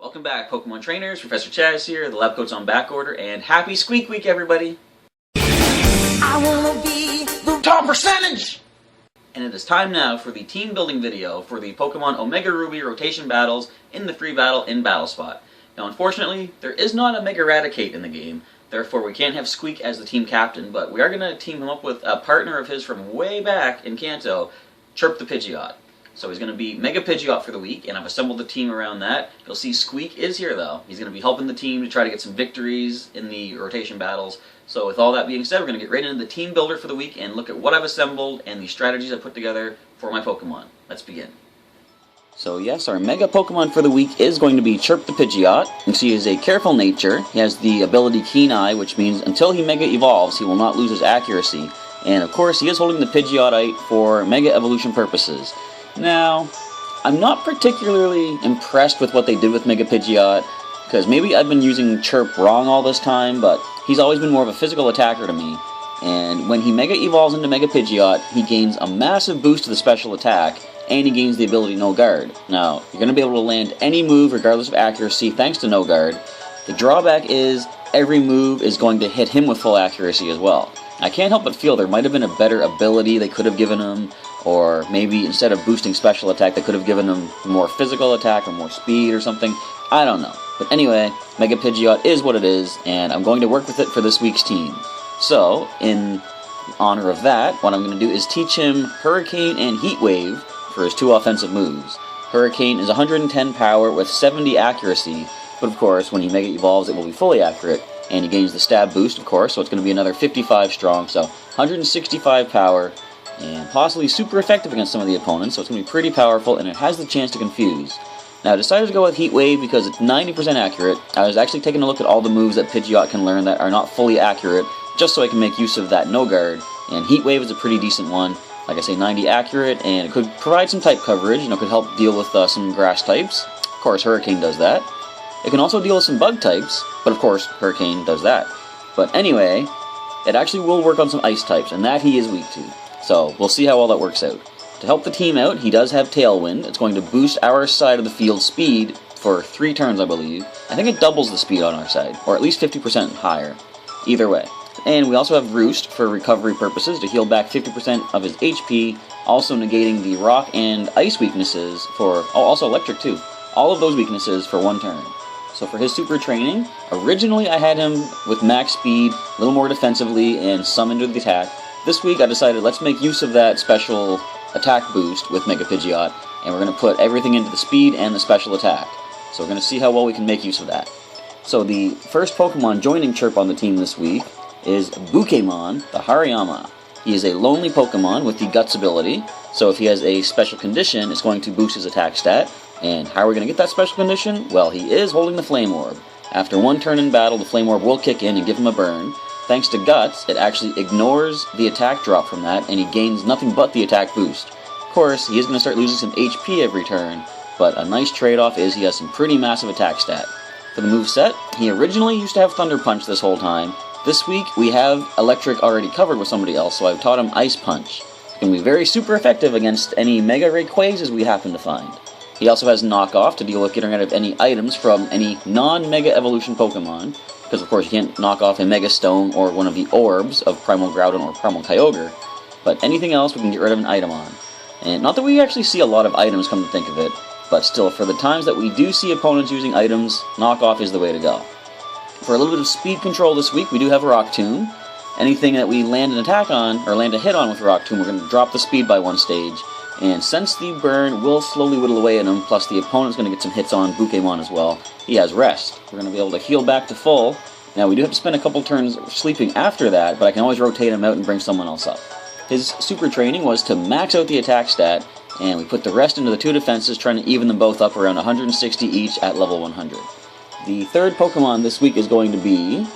Welcome back, Pokemon trainers. Professor Chaz here. The lab coat's on back order, and happy Squeak Week, everybody! I wanna be the top percentage! And it is time now for the team building video for the Pokemon Omega Ruby Rotation Battles in the free battle in Battle Spot. Now, unfortunately, there is not a Mega Raticate in the game, therefore we can't have Squeak as the team captain, but we are going to team him up with a partner of his from way back in Kanto, Chirp the Pidgeot. So he's going to be Mega Pidgeot for the week, and I've assembled the team around that. You'll see Squeak is here, though. He's going to be helping the team to try to get some victories in the rotation battles. So with all that being said, we're going to get right into the team builder for the week and look at what I've assembled and the strategies I put together for my Pokemon. Let's begin. So yes, our Mega Pokemon for the week is going to be Chirp the Pidgeot. You can see he has a careful nature. He has the ability Keen Eye, which means until he Mega Evolves, he will not lose his accuracy. And of course, he is holding the Pidgeotite for Mega Evolution purposes. Now, I'm not particularly impressed with what they did with Mega Pidgeot, because maybe I've been using Chirp wrong all this time, but he's always been more of a physical attacker to me. And when he Mega Evolves into Mega Pidgeot, he gains a massive boost to the special attack, and he gains the ability No Guard. Now, you're going to be able to land any move regardless of accuracy thanks to No Guard. The drawback is every move is going to hit him with full accuracy as well. I can't help but feel there might have been a better ability they could have given him, or maybe instead of boosting special attack they could have given him more physical attack or more speed or something. I don't know. But anyway, Mega Pidgeot is what it is, and I'm going to work with it for this week's team. So, in honor of that, what I'm going to do is teach him Hurricane and Heat Wave for his two offensive moves. Hurricane is 110 power with 70 accuracy, but of course, when he Mega Evolves, it will be fully accurate, and he gains the stab boost, of course, so it's going to be another 55 strong, so 165 power, and possibly super effective against some of the opponents, so it's going to be pretty powerful, and it has the chance to confuse. Now, I decided to go with Heat Wave because it's 90% accurate. I was actually taking a look at all the moves that Pidgeot can learn that are not fully accurate, just so I can make use of that No Guard, and Heat Wave is a pretty decent one. Like I say, 90 accurate, and it could provide some type coverage, could help deal with some grass types. Of course, Hurricane does that. It can also deal with some bug types, but of course, Hurricane does that. But anyway, it actually will work on some ice types, and that he is weak to. So, we'll see how all that works out. To help the team out, he does have Tailwind. It's going to boost our side of the field speed for 3 turns, I believe. I think it doubles the speed on our side, or at least 50% higher. Either way. And we also have Roost for recovery purposes to heal back 50% of his HP, also negating the rock and ice weaknesses for, also electric too. All of those weaknesses for 1 turn. So for his super training, originally I had him with max speed, a little more defensively, and some into the attack. This week I decided let's make use of that special attack boost with Mega Pidgeot, and we're going to put everything into the speed and the special attack. So we're going to see how well we can make use of that. So the first Pokemon joining Chirp on the team this week is Pokémon the Hariyama. He is a lonely Pokemon with the Guts ability, so if he has a special condition, it's going to boost his attack stat. And how are we going to get that special condition? Well, he is holding the Flame Orb. After 1 turn in battle, the Flame Orb will kick in and give him a burn. Thanks to Guts, it actually ignores the attack drop from that, and he gains nothing but the attack boost. Of course, he is going to start losing some HP every turn, but a nice trade-off is he has some pretty massive attack stat. For the moveset, he originally used to have Thunder Punch this whole time. This week, we have Electric already covered with somebody else, so I've taught him Ice Punch. It's going to be very super effective against any Mega Rayquazas we happen to find. He also has Knock Off to deal with getting rid of any items from any non-Mega Evolution Pokemon, because of course you can't knock off a Mega Stone or one of the orbs of Primal Groudon or Primal Kyogre, but anything else we can get rid of an item on. And not that we actually see a lot of items, come to think of it, but still, for the times that we do see opponents using items, Knock Off is the way to go. For a little bit of speed control this week, we do have Rock Tomb. Anything that we land an attack on, or land a hit on with Rock Tomb, we're going to drop the speed by 1 stage. And since the burn will slowly whittle away at him, plus the opponent's going to get some hits on Pokémon as well, he has Rest. We're going to be able to heal back to full. Now, we do have to spend a couple turns sleeping after that, but I can always rotate him out and bring someone else up. His super training was to max out the attack stat, and we put the rest into the 2 defenses, trying to even them both up around 160 each at level 100. The third Pokemon this week is going to be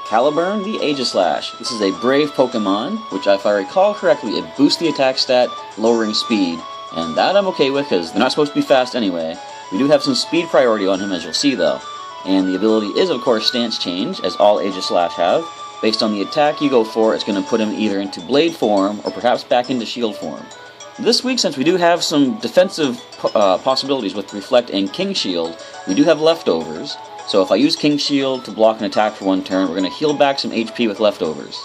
Caliburn the Aegislash. This is a brave Pokemon, which if I recall correctly, it boosts the attack stat, lowering speed, and that I'm okay with because they're not supposed to be fast anyway. We do have some speed priority on him, as you'll see though, and the ability is of course Stance Change, as all Aegislash have. Based on the attack you go for, it's going to put him either into Blade form or perhaps back into Shield form. this week, since we do have some defensive possibilities with Reflect and King Shield, we do have leftovers. So if I use King Shield to block an attack for one turn, we're going to heal back some HP with leftovers.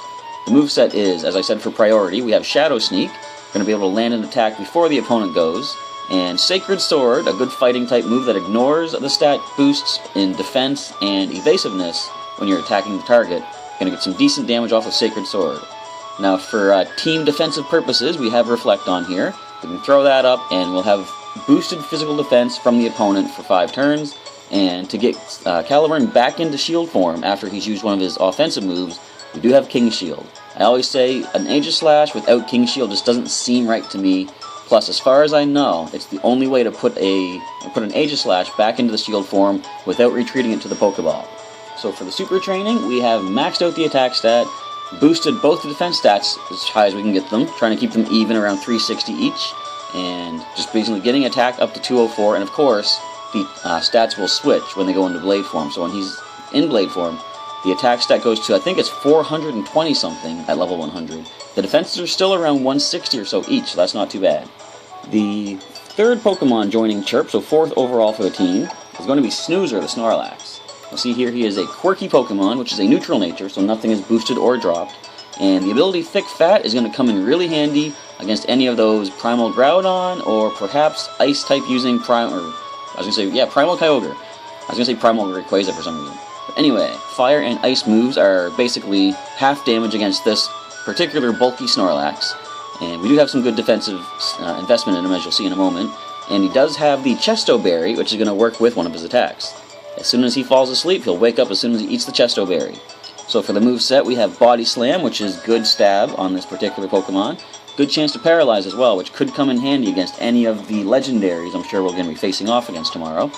The moveset is, as I said, for priority, we have Shadow Sneak, going to be able to land an attack before the opponent goes, and Sacred Sword, a good fighting type move that ignores the stat boosts in defense and evasiveness when you're attacking the target. Going to get some decent damage off of Sacred Sword. Now for team defensive purposes, we have Reflect on here. We can throw that up and we'll have boosted physical defense from the opponent for 5 turns. And to get Caliburn back into shield form after he's used one of his offensive moves, we do have King Shield. I always say an Aegislash without King Shield just doesn't seem right to me. Plus, as far as I know, it's the only way to put an Aegislash back into the shield form without retreating it to the Pokeball. So for the Super Training, we have maxed out the attack stat, boosted both the defense stats as high as we can get them, trying to keep them even around 360 each, and just basically getting attack up to 204, and of course, the stats will switch when they go into Blade form. So when he's in Blade form, the attack stat goes to, I think it's 420 something at level 100. The defenses are still around 160 or so each, so that's not too bad. The third Pokemon joining Chirp, so 4th overall for the team, is going to be Snoozer, the Snorlax. You'll see here he is a quirky Pokemon, which is a neutral nature, so nothing is boosted or dropped. And the ability Thick Fat is going to come in really handy against any of those Primal Groudon, or perhaps Ice-type using Primal Kyogre. I was going to say Primal Rayquaza for some reason. But anyway, Fire and Ice moves are basically half damage against this particular bulky Snorlax. And we do have some good defensive investment in him, as you'll see in a moment. And he does have the Chesto Berry, which is going to work with one of his attacks. As soon as he falls asleep, he'll wake up as soon as he eats the Chesto Berry. So for the moveset, we have Body Slam, which is good stab on this particular Pokemon. Good chance to paralyze as well, which could come in handy against any of the legendaries I'm sure we're going to be facing off against tomorrow.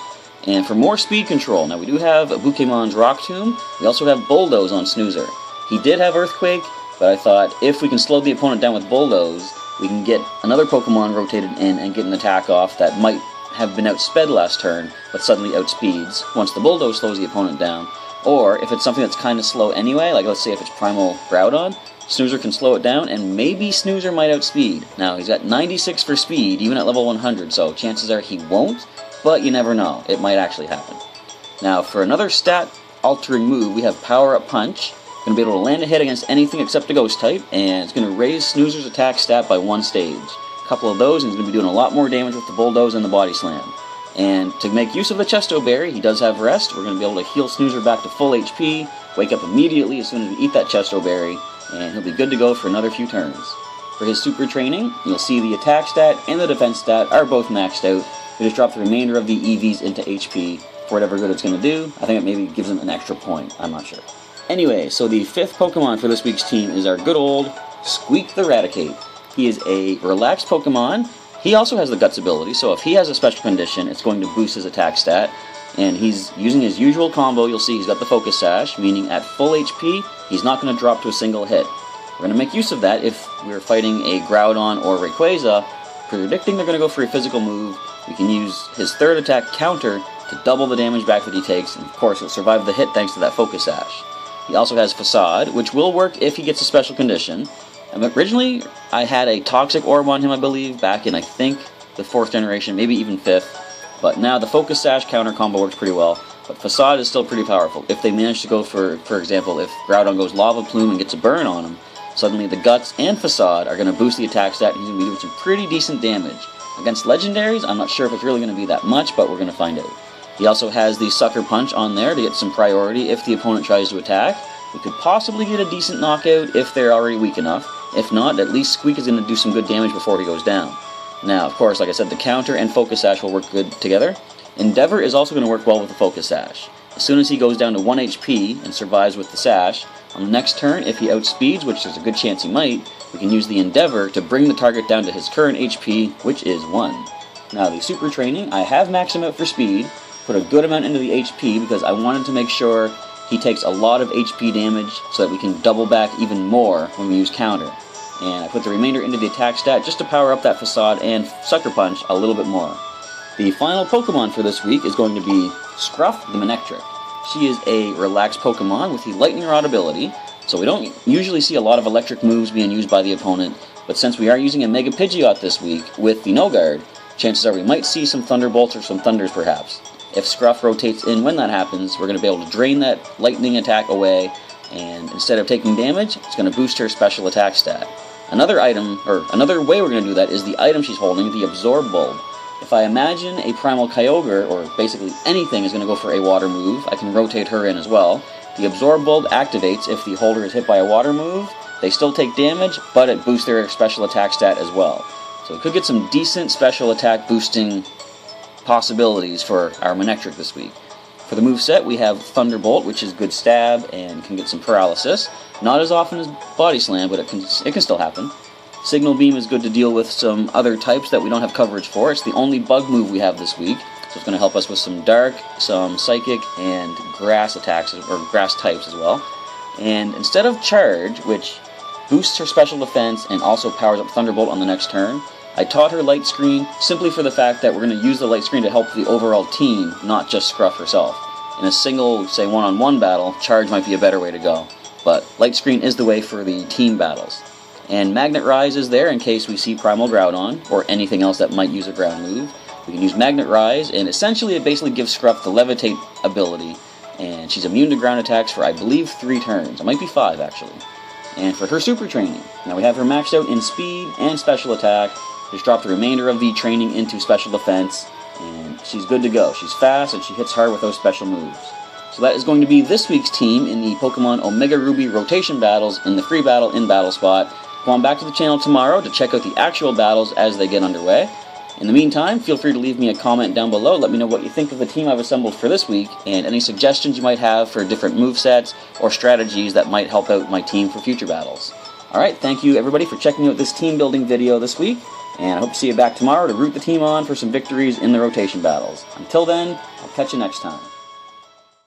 And for more speed control, now we do have Pokemon's Rock Tomb. We also have Bulldoze on Snoozer. He did have Earthquake, but I thought if we can slow the opponent down with Bulldoze, we can get another Pokemon rotated in and get an attack off that might have been outsped last turn, but suddenly outspeeds once the Bulldoze slows the opponent down. Or if it's something that's kind of slow anyway, like let's say if it's Primal Groudon, Snoozer can slow it down, and maybe Snoozer might outspeed. Now, he's got 96 for speed, even at level 100, so chances are he won't, but you never know. It might actually happen. Now, for another stat-altering move, we have Power Up Punch. Going to be able to land a hit against anything except the Ghost type, and it's going to raise Snoozer's attack stat by 1 stage. A couple of those, and he's going to be doing a lot more damage with the Bulldoze and the Body Slam. And to make use of the Chesto Berry, he does have Rest. We're going to be able to heal Snoozer back to full HP, wake up immediately as soon as we eat that Chesto Berry, and he'll be good to go for another few turns. For his Super Training, you'll see the attack stat and the defense stat are both maxed out. We just drop the remainder of the EVs into HP for whatever good it's going to do. I think it maybe gives him an extra point. I'm not sure. Anyway, so the 5th Pokemon for this week's team is our good old Squeak the Raticate. He is a relaxed Pokemon. He also has the Guts ability, so if he has a special condition, it's going to boost his attack stat. And he's using his usual combo. You'll see he's got the Focus Sash, meaning at full HP, he's not going to drop to a single hit. We're going to make use of that if we're fighting a Groudon or Rayquaza. Predicting they're going to go for a physical move, we can use his 3rd attack counter to double the damage back that he takes, and of course he'll survive the hit thanks to that Focus Sash. He also has Facade, which will work if he gets a special condition. And originally, I had a Toxic Orb on him, I believe, back in, I think, the 4th generation, maybe even 5th. But now the Focus Sash counter combo works pretty well. But Facade is still pretty powerful. If they manage to go for example, if Groudon goes Lava Plume and gets a burn on him, suddenly the Guts and Facade are going to boost the attack stat, and he's going to be doing some pretty decent damage. Against Legendaries, I'm not sure if it's really going to be that much, but we're going to find out. He also has the Sucker Punch on there to get some priority if the opponent tries to attack. We could possibly get a decent knockout if they're already weak enough. If not, at least Squeak is going to do some good damage before he goes down. Now, of course, like I said, the counter and Focus Sash will work good together. Endeavor is also going to work well with the Focus Sash. As soon as he goes down to 1 HP and survives with the Sash, on the next turn, if he outspeeds, which there's a good chance he might, we can use the Endeavor to bring the target down to his current HP, which is 1. Now, the Super Training, I have maxed him out for speed, put a good amount into the HP because I wanted to make sure he takes a lot of HP damage so that we can double back even more when we use counter. And I put the remainder into the attack stat just to power up that Facade and Sucker Punch a little bit more. The final Pokemon for this week is going to be Scruff the Manectric. She is a relaxed Pokemon with the Lightning Rod ability, so we don't usually see a lot of electric moves being used by the opponent, But since we are using a Mega Pidgeot this week with the No Guard, chances are we might see some Thunderbolts or some Thunders perhaps. If Scruff rotates in when that happens, we're going to be able to drain that lightning attack away, and instead of taking damage, it's going to boost her special attack stat. Another item, or another way we're going to do that is the item she's holding, the Absorb Bulb. If I imagine a Primal Kyogre, or basically anything is going to go for a water move, I can rotate her in as well. The Absorb Bulb activates if the holder is hit by a water move. They still take damage, but it boosts their special attack stat as well. So we could get some decent special attack boosting possibilities for our Manectric this week. For the moveset, we have Thunderbolt, which is good stab and can get some paralysis. Not as often as Body Slam, but it can still happen. Signal Beam is good to deal with some other types that we don't have coverage for. It's the only bug move we have this week, so it's going to help us with some Dark, some Psychic, and Grass attacks, or Grass types as well. And instead of Charge, which boosts her special defense and also powers up Thunderbolt on the next turn, I taught her Light Screen simply for the fact that we're going to use the Light Screen to help the overall team, not just Scruff herself. In a single, say, one-on-one battle, Charge might be a better way to go. But Light Screen is the way for the team battles. And Magnet Rise is there in case we see Primal Groudon, or anything else that might use a ground move. We can use Magnet Rise, and essentially it basically gives Scruff the Levitate ability, and she's immune to ground attacks for, I believe, 3 turns. It might be 5, actually. And for her Super Training, now we have her maxed out in Speed and Special Attack. Just drop the remainder of the training into Special Defense, and she's good to go. She's fast, and she hits hard with those special moves. So that is going to be this week's team in the Pokemon Omega Ruby Rotation Battles in the free battle in Battle Spot. Come on back to the channel tomorrow to check out the actual battles as they get underway. In the meantime, feel free to leave me a comment down below. Let me know what you think of the team I've assembled for this week, and any suggestions you might have for different movesets or strategies that might help out my team for future battles. Alright, thank you everybody for checking out this team building video this week, and I hope to see you back tomorrow to root the team on for some victories in the rotation battles. Until then, I'll catch you next time.